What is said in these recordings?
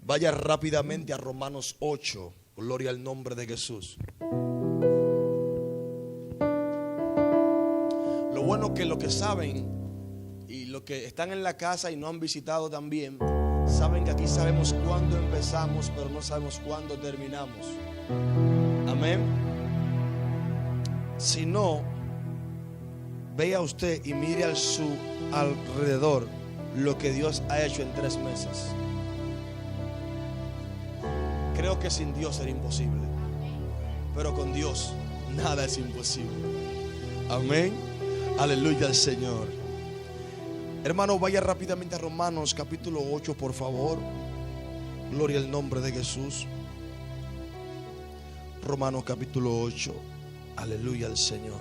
Vaya rápidamente a Romanos 8. Gloria al nombre de Jesús. Lo bueno que los que saben y los que están en la casa y no han visitado también, saben que aquí sabemos cuándo empezamos, pero no sabemos cuándo terminamos. Amén. Si no, vea usted y mire a su alrededor lo que Dios ha hecho en 3 meses. Creo que sin Dios era imposible, pero con Dios nada es imposible. Amén. Aleluya al Señor. Hermano, vaya rápidamente a Romanos capítulo 8, por favor. Gloria al nombre de Jesús. Romanos capítulo 8. Aleluya al Señor.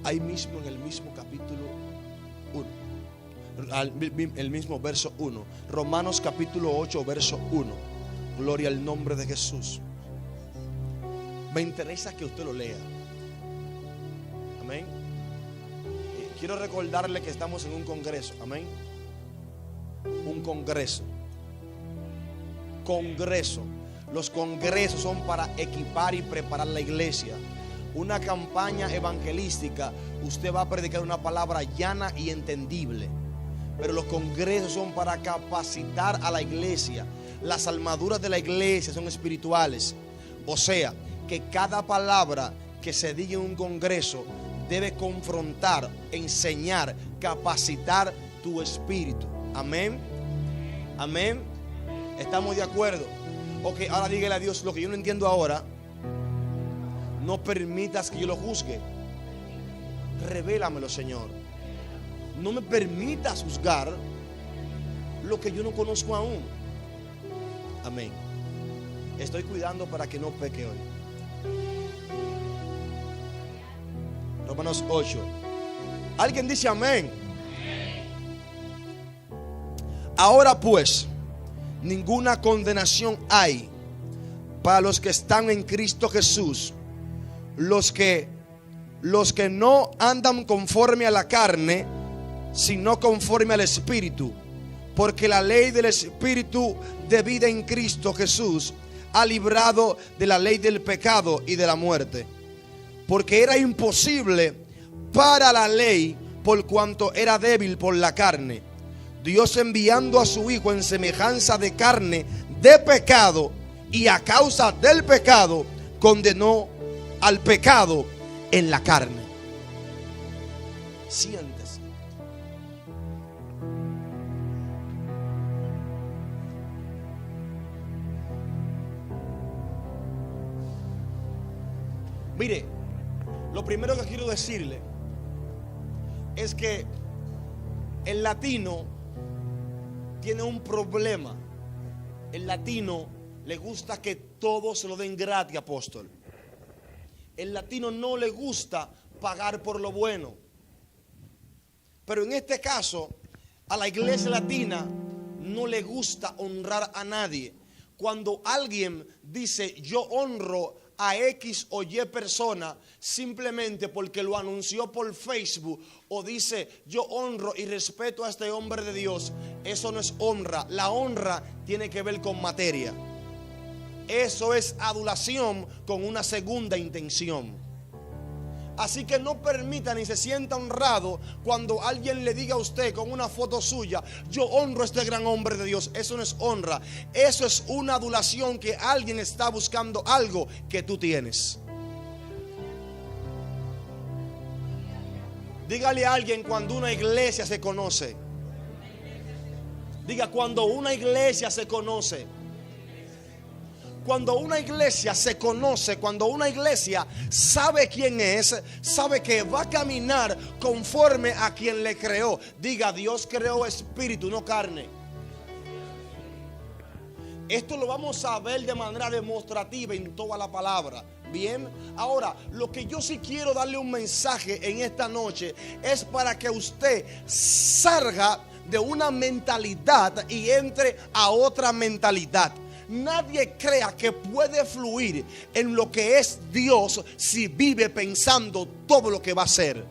Ahí mismo en el mismo capítulo 1, el mismo verso 1. Romanos capítulo 8, verso 1. Gloria al nombre de Jesús. Me interesa que usted lo lea. Amén. Quiero recordarle que estamos en un congreso. Amén. Un congreso. Congreso. Los congresos son para equipar y preparar la iglesia. Una campaña evangelística, usted va a predicar una palabra llana y entendible. Pero los congresos son para capacitar a la iglesia. Las armaduras de la iglesia son espirituales. O sea, que cada palabra que se diga en un congreso debe confrontar, enseñar, capacitar tu espíritu. Amén. Amén. ¿Estamos de acuerdo? Ok, ahora dígale a Dios lo que yo no entiendo ahora. No permitas que yo lo juzgue. Revélamelo, Señor. No me permitas juzgar lo que yo no conozco aún. Amén. Estoy cuidando para que no peque hoy. Romanos 8. ¿Alguien dice amén? Ahora pues, ninguna condenación hay para los que están en Cristo Jesús, los que no andan conforme a la carne, sino conforme al Espíritu, porque la ley del Espíritu de vida en Cristo Jesús ha librado de la ley del pecado y de la muerte. Porque era imposible para la ley, por cuanto era débil por la carne, Dios enviando a su Hijo en semejanza de carne de pecado, y a causa del pecado condenó al pecado en la carne. Siéntese. Mire, lo primero que quiero decirle es que el latino tiene un problema. El latino le gusta que todo se lo den gratis, apóstol. El latino no le gusta pagar por lo bueno. Pero en este caso, a la iglesia latina no le gusta honrar a nadie. Cuando alguien dice yo honro a X o Y persona simplemente porque lo anunció por Facebook, o dice yo honro y respeto a este hombre de Dios, eso no es honra. La honra tiene que ver con materia. Eso es adulación con una segunda intención. Así que no permita ni se sienta honrado cuando alguien le diga a usted con una foto suya yo honro a este gran hombre de Dios. Eso no es honra. Eso es una adulación, que alguien está buscando algo que tú tienes. Dígale a alguien cuando una iglesia se conoce. Diga cuando una iglesia se conoce. Cuando una iglesia se conoce, cuando una iglesia sabe quién es, sabe que va a caminar conforme a quien le creó. Diga, Dios creó espíritu, no carne. Esto lo vamos a ver de manera demostrativa en toda la palabra. Bien, ahora lo que yo sí quiero darle un mensaje en esta noche es para que usted salga de una mentalidad y entre a otra mentalidad. Nadie crea que puede fluir en lo que es Dios si vive pensando todo lo que va a hacer.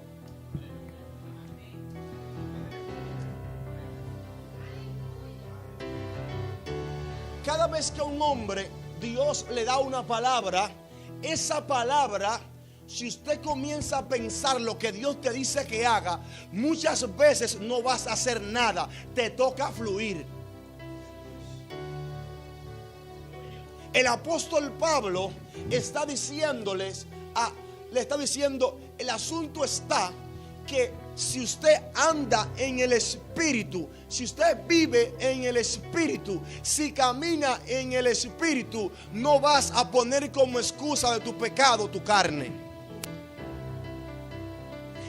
cada vez que a un hombre Dios le da una palabra, esa palabra, si usted comienza a pensar lo que Dios te dice que haga, muchas veces no vas a hacer nada, te toca fluir. El apóstol Pablo está diciéndoles, le está diciendo, el asunto está que si usted anda en el Espíritu, si usted vive en el Espíritu, si camina en el Espíritu, no vas a poner como excusa de tu pecado tu carne.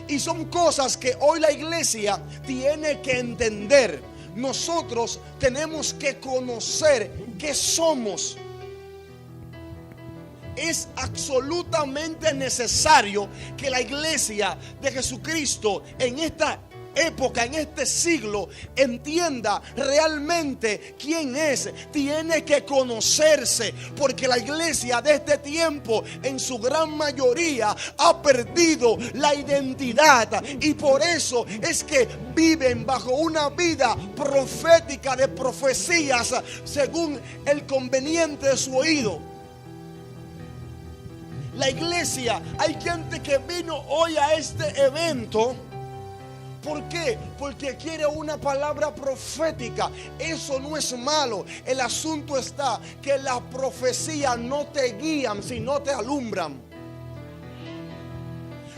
Y son cosas que hoy la iglesia tiene que entender. Nosotros tenemos que conocer qué somos. Es absolutamente necesario que la iglesia de Jesucristo en esta época, en este siglo, entienda realmente quién es. Tiene que conocerse, porque la iglesia de este tiempo en su gran mayoría ha perdido la identidad, y por eso es que viven bajo una vida profética de profecías según el conveniente de su oído. La iglesia, hay gente que vino hoy a este evento. ¿Por qué? Porque quiere una palabra profética. Eso no es malo. El asunto está que las profecías no te guían, sino te alumbran.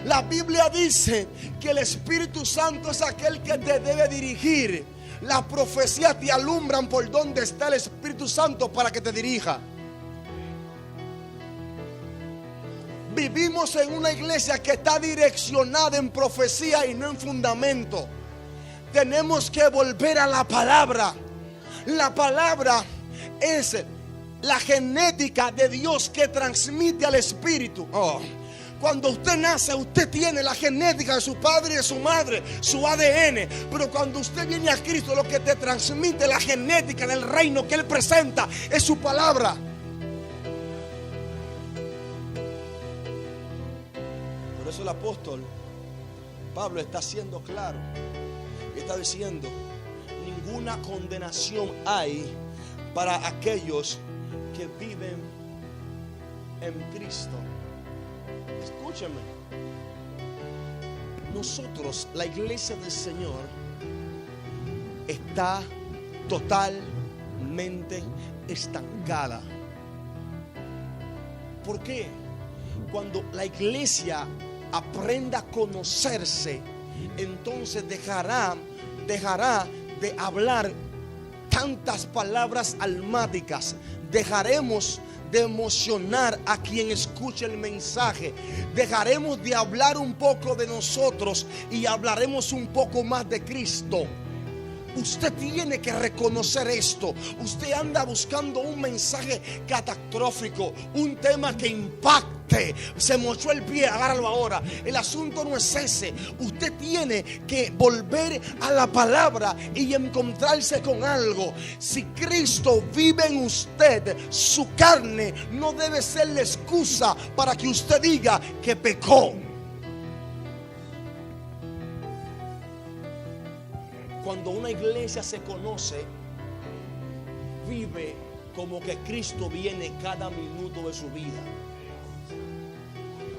La Biblia dice que el Espíritu Santo es aquel que te debe dirigir. Las profecías te alumbran por donde está el Espíritu Santo para que te dirija. Vivimos en una iglesia que está direccionada en profecía y no en fundamento. Tenemos que volver a la palabra. La palabra es la genética de Dios que transmite al Espíritu. Cuando usted nace, usted tiene la genética de su padre y de su madre, su ADN. Pero cuando usted viene a Cristo, lo que te transmite la genética del reino que Él presenta es su palabra. Por eso el apóstol Pablo está siendo claro y está diciendo: ninguna condenación hay para aquellos que viven en Cristo. Escúchame, nosotros, la iglesia del Señor, está totalmente estancada. ¿Por qué? Cuando la iglesia aprenda a conocerse, entonces dejará de hablar tantas palabras almáticas. Dejaremos de emocionar a quien escuche el mensaje. Dejaremos de hablar un poco de nosotros y hablaremos un poco más de Cristo. Usted tiene que reconocer esto. Usted anda buscando un mensaje catastrófico, un tema que impacte. Se mochó el pie, agárralo ahora. El asunto no es ese. Usted tiene que volver a la palabra y encontrarse con algo. Si Cristo vive en usted, su carne no debe ser la excusa para que usted diga que pecó. Cuando una iglesia se conoce, vive como que Cristo viene cada minuto de su vida.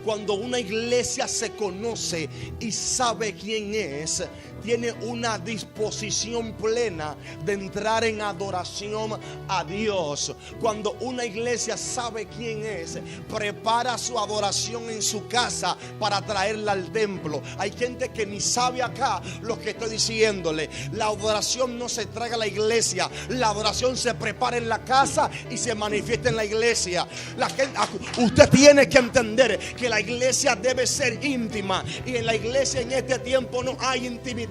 Cuando una iglesia se conoce y sabe quién es, tiene una disposición plena de entrar en adoración a Dios. Cuando una iglesia sabe quién es, prepara su adoración en su casa para traerla al templo. Hay gente que ni sabe acá lo que estoy diciéndole. La adoración no se trae a la iglesia. La adoración se prepara en la casa y se manifiesta en la iglesia. Usted tiene que entender que la iglesia debe ser íntima, y en la iglesia en este tiempo no hay intimidad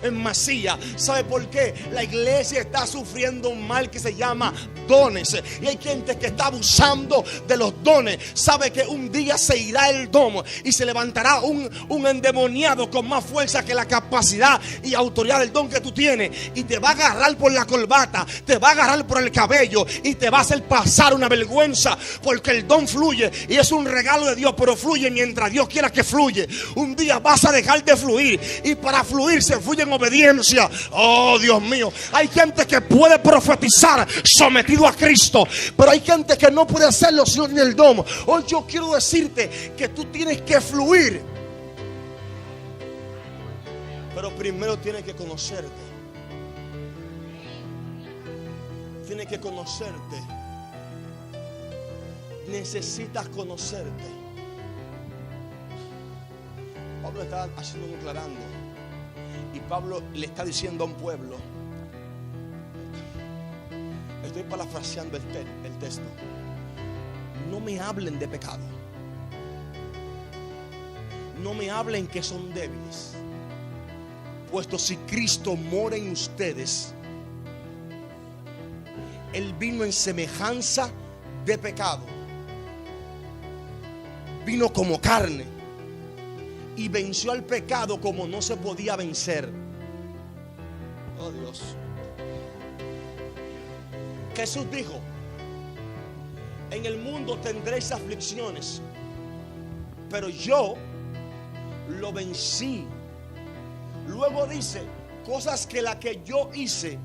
en masía. ¿Sabe por qué? La iglesia está sufriendo un mal que se llama dones, y hay gente que está abusando de los dones. Sabe que un día se irá el don y se levantará un endemoniado con más fuerza que la capacidad y autoridad del don que tú tienes, y te va a agarrar por la corbata, te va a agarrar por el cabello y te va a hacer pasar una vergüenza, porque el don fluye y es un regalo de Dios. Pero pero fluye mientras Dios quiera que fluye. Un día vas a dejar de fluir, y para fluir se fluye en obediencia. Oh, Dios mío, hay gente que puede profetizar sometido a Cristo, pero hay gente que no puede hacerlo sin el don. Hoy yo quiero decirte que tú tienes que fluir, pero primero tienes que conocerte. Tienes que conocerte. Necesitas conocerte. Pablo está haciendo un aclarando, y Pablo le está diciendo a un pueblo, estoy parafraseando el texto: no me hablen de pecado, no me hablen que son débiles, puesto si Cristo mora en ustedes, Él vino en semejanza de pecado, vino como carne y venció al pecado como no se podía vencer. Oh, Dios. Jesús dijo: en el mundo tendréis aflicciones, pero yo lo vencí. Luego dice: cosas que las que yo hice,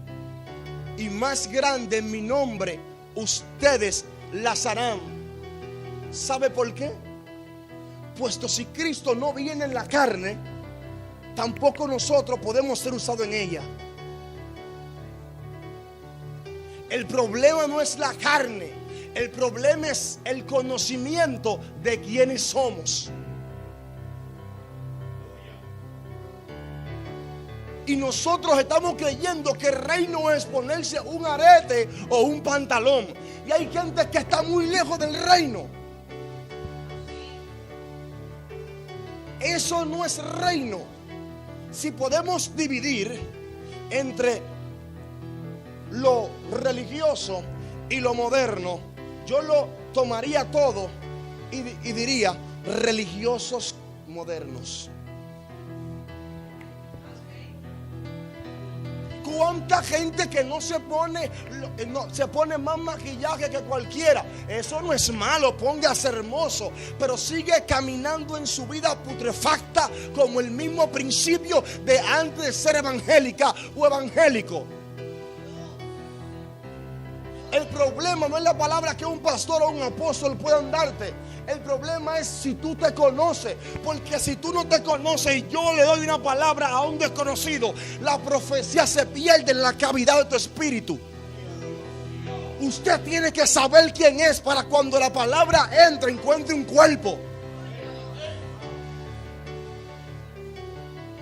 y más grande en mi nombre, ustedes las harán. ¿Sabe por qué? Puesto si Cristo no viene en la carne, tampoco nosotros podemos ser usados en ella. El problema no es la carne, el problema es el conocimiento de quiénes somos. Y nosotros estamos creyendo que el reino es ponerse un arete o un pantalón. Y hay gente que está muy lejos del reino. Eso no es reino. Si podemos dividir entre lo religioso y lo moderno, yo lo tomaría todo y diría religiosos modernos. ¿Cuánta gente que no se pone más maquillaje que cualquiera? Eso no es malo, póngase hermoso, pero sigue caminando en su vida putrefacta como el mismo principio de antes de ser evangélica o evangélico. El problema no es la palabra que un pastor o un apóstol puedan darte. El problema es si tú te conoces. Porque si tú no te conoces y yo le doy una palabra a un desconocido, la profecía se pierde en la cavidad de tu espíritu. Usted tiene que saber quién es para cuando la palabra entre, encuentre un cuerpo.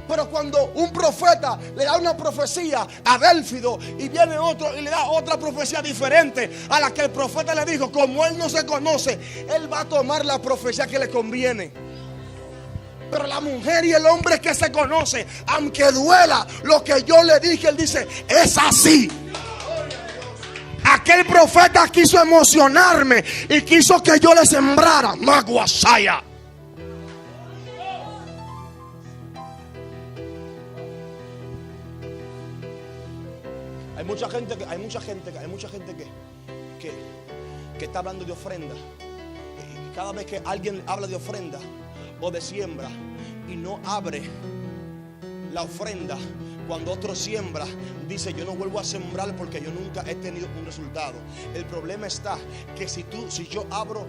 Pero cuando un profeta le da una profecía a Délfido y viene otro y le da otra profecía diferente a la que el profeta le dijo, como él no se conoce, él va a tomar la profecía que le conviene. Pero la mujer y el hombre que se conoce, aunque duela lo que yo le dije, él dice, es así. Aquel profeta quiso emocionarme y quiso que yo le sembrara Maguasaya. Hay mucha gente que está hablando de ofrenda. Y cada vez que alguien habla de ofrenda o de siembra y no abre la ofrenda, cuando otro siembra, dice yo no vuelvo a sembrar porque yo nunca he tenido un resultado. El problema está que si yo abro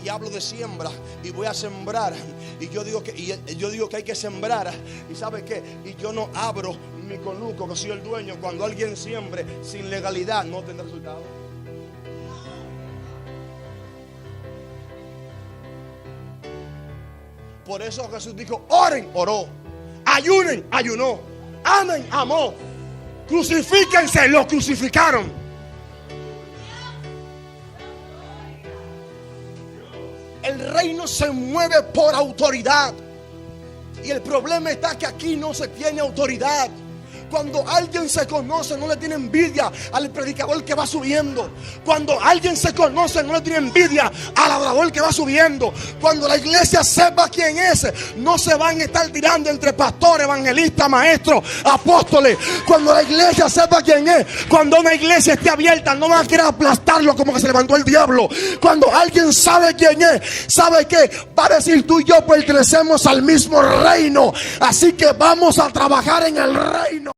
y hablo de siembra y voy a sembrar y yo digo que hay que sembrar, y ¿sabe qué? Y yo no abro mi conuco, que soy el dueño, cuando alguien siembre sin legalidad no tendrá resultado. Por eso Jesús dijo, oren, oró, ayunen, ayunó, amen, amó, crucifíquense, lo crucificaron. El reino se mueve por autoridad. Y el problema está que aquí no se tiene autoridad. Cuando alguien se conoce, no le tiene envidia al predicador que va subiendo. Cuando alguien se conoce, no le tiene envidia al adorador que va subiendo. Cuando la iglesia sepa quién es, no se van a estar tirando entre pastores, evangelistas, maestros, apóstoles. Cuando la iglesia sepa quién es, cuando una iglesia esté abierta, no van a querer aplastarlo como que se levantó el diablo. Cuando alguien sabe quién es, sabe que va a decir: tú y yo pertenecemos al mismo reino, así que vamos a trabajar en el reino.